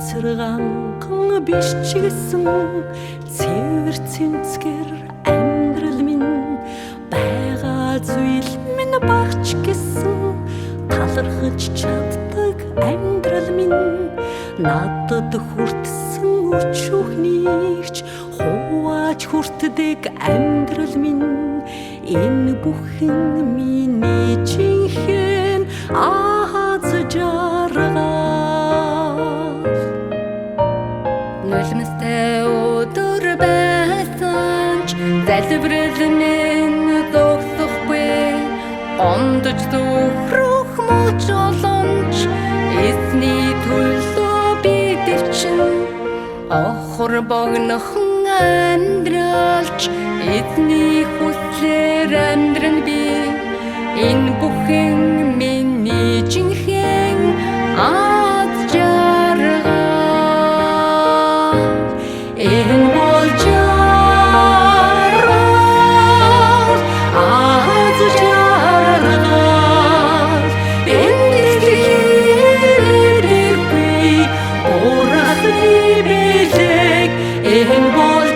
цэрганган биш ч гэсэн цэвэр цэнцгэр амьдрал минь байгаа зүйл минь багч гэсэн талархаж чаддаг амьдрал минь надад хүртсэн өчүүхнийгч хувааж хүртдэг амьдрал минь энэ бүхэн миний жинхэнэ аз жаргал нулимстай өдөр байсан ч залбирал минь зогсохгүй ондож зүрх мөч олонч эзний төлөө би дэвчин охор богнохон амьдралч эзний хүслээр амьдран би энэ бүхэн миний жинхэнэ аз жаргал энэ бол жаргал аз жаргал энэ дэлхийргүй урахны бэлэг энэ бол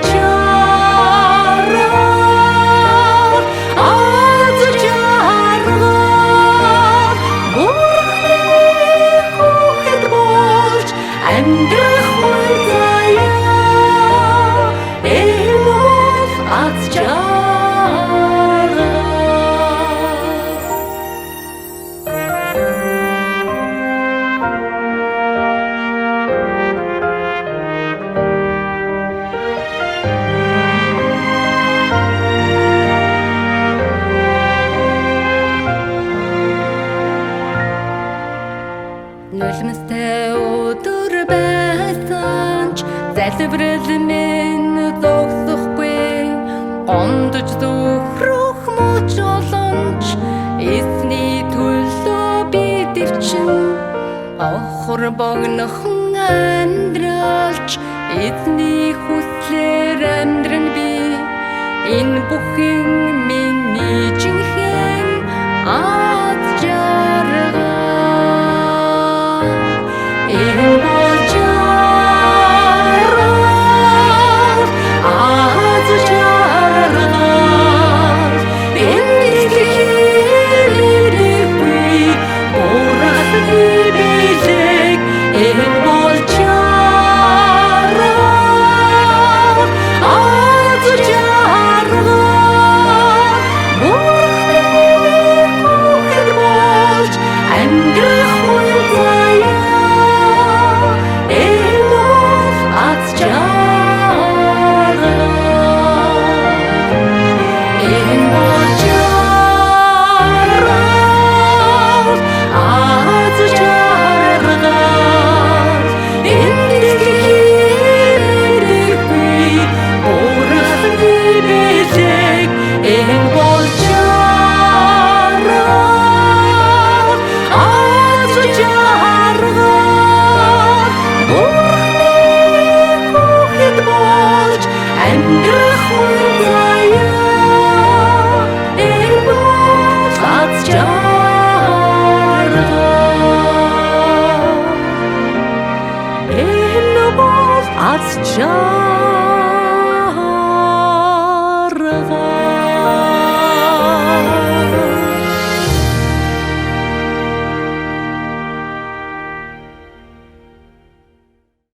нулимстай өдөр байсан ч залбирал минь зогсохгүй ондож зүрх мөч олонч эзний төлөө би дэвчин охор богнохон амьдралч эзний хүслээр амьдран би энэ бүхэн миний жинхэнэ аз жаргал энэ бол жаргал аз жаргал энэ дэлхийргүй урахны бэлэг энэ бол жаргал аз жаргал урахны бүхэн болж амьдрах үе заяа аз жаргал